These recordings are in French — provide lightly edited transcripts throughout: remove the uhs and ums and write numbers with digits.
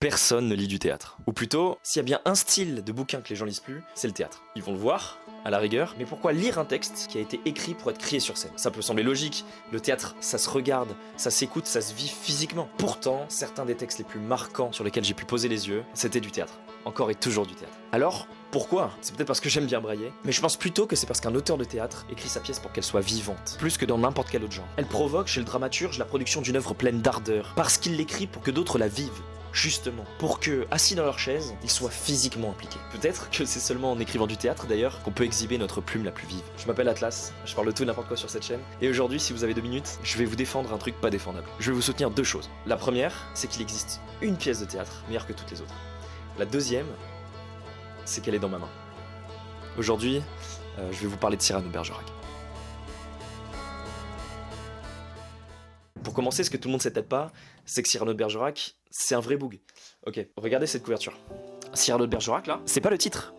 personne ne lit du théâtre. Ou plutôt, s'il y a bien un style de bouquin que les gens lisent plus, c'est le théâtre. Ils vont le voir, à la rigueur, mais pourquoi lire un texte qui a été écrit pour être crié sur scène? Ça peut sembler logique, le théâtre, ça se regarde, ça s'écoute, ça se vit physiquement. Pourtant, certains des textes les plus marquants sur lesquels j'ai pu poser les yeux, c'était du théâtre. Encore et toujours du théâtre. Alors, pourquoi? C'est peut-être parce que j'aime bien brailler, mais je pense plutôt que c'est parce qu'un auteur de théâtre écrit sa pièce pour qu'elle soit vivante, plus que dans n'importe quel autre genre. Elle provoque chez le dramaturge la production d'une œuvre pleine d'ardeur, parce qu'il l'écrit pour que d'autres la vivent. Justement, pour que, assis dans leur chaise, ils soient physiquement impliqués. Peut-être que c'est seulement en écrivant du théâtre d'ailleurs qu'on peut exhiber notre plume la plus vive. Je m'appelle Atlas, je parle de tout et n'importe quoi sur cette chaîne, et aujourd'hui, si vous avez 2 minutes, je vais vous défendre un truc pas défendable. Je vais vous soutenir 2 choses. La première, c'est qu'il existe une pièce de théâtre meilleure que toutes les autres. La deuxième, c'est qu'elle est dans ma main. Aujourd'hui, je vais vous parler de Cyrano de Bergerac. Pour commencer, ce que tout le monde sait peut-être pas, c'est que Cyrano de Bergerac, c'est un vrai boug. Ok, regardez cette couverture. Cyrano de Bergerac, là, c'est pas le titre,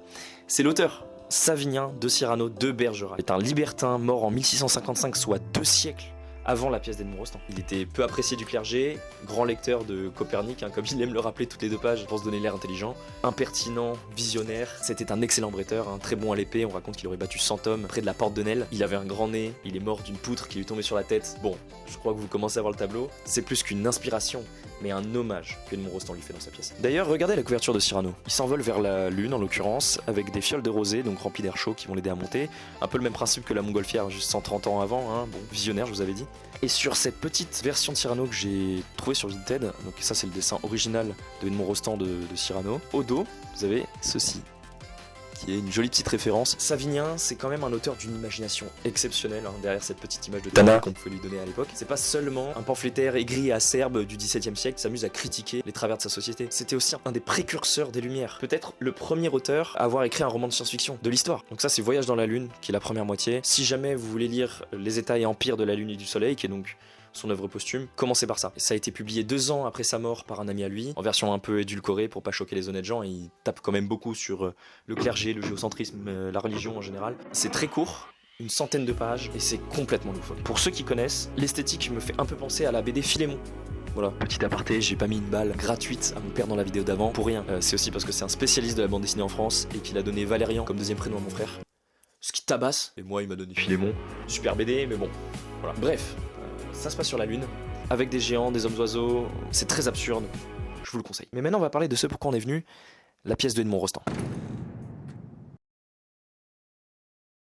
c'est l'auteur. Savinien de Cyrano de Bergerac est un libertin mort en 1655, soit 2 siècles avant la pièce d'Edmond Rostand. Il était peu apprécié du clergé, grand lecteur de Copernic, comme il aime le rappeler toutes les 2 pages pour se donner l'air intelligent, impertinent, visionnaire, c'était un excellent bretteur, très bon à l'épée, on raconte qu'il aurait battu 100 hommes près de la porte de Nesle, il avait un grand nez, il est mort d'une poutre qui lui tombait sur la tête. Bon, je crois que vous commencez à voir le tableau, c'est plus qu'une inspiration, mais un hommage que Edmond Rostand lui fait dans sa pièce. D'ailleurs, regardez la couverture de Cyrano. Il s'envole vers la lune en l'occurrence, avec des fioles de rosée, donc remplies d'air chaud qui vont l'aider à monter. Un peu le même principe que la montgolfière, juste 130 ans avant, bon, visionnaire je vous avais dit. Et sur cette petite version de Cyrano que j'ai trouvée sur Vinted, donc ça c'est le dessin original de Edmond Rostand de Cyrano, au dos, vous avez ceci, qui est une jolie petite référence. Savinien, c'est quand même un auteur d'une imagination exceptionnelle, derrière cette petite image de Tana qu'on pouvait lui donner à l'époque. C'est pas seulement un pamphlétaire aigri et acerbe du XVIIe siècle qui s'amuse à critiquer les travers de sa société. C'était aussi un des précurseurs des Lumières. Peut-être le premier auteur à avoir écrit un roman de science-fiction, de l'histoire. Donc ça c'est Voyage dans la Lune, qui est la première moitié. Si jamais vous voulez lire Les États et Empires de la Lune et du Soleil, qui est donc son œuvre posthume, commencez par ça. Ça a été publié 2 ans après sa mort par un ami à lui, en version un peu édulcorée pour pas choquer les honnêtes gens, et il tape quand même beaucoup sur le clergé, le géocentrisme, la religion en général. C'est très court, une centaine de pages, et c'est complètement loufoque. Pour ceux qui connaissent, l'esthétique me fait un peu penser à la BD Philémon. Voilà, petit aparté, j'ai pas mis une balle gratuite à mon père dans la vidéo d'avant pour rien. C'est aussi parce que c'est un spécialiste de la bande dessinée en France, et qu'il a donné Valérian comme 2e prénom à mon frère. Ce qui tabasse, et moi il m'a donné Philémon. Super BD, mais bon, voilà. Bref. Ça se passe sur la Lune, avec des géants, des hommes oiseaux, c'est très absurde, je vous le conseille. Mais maintenant on va parler de ce pourquoi on est venu, la pièce de Edmond Rostand.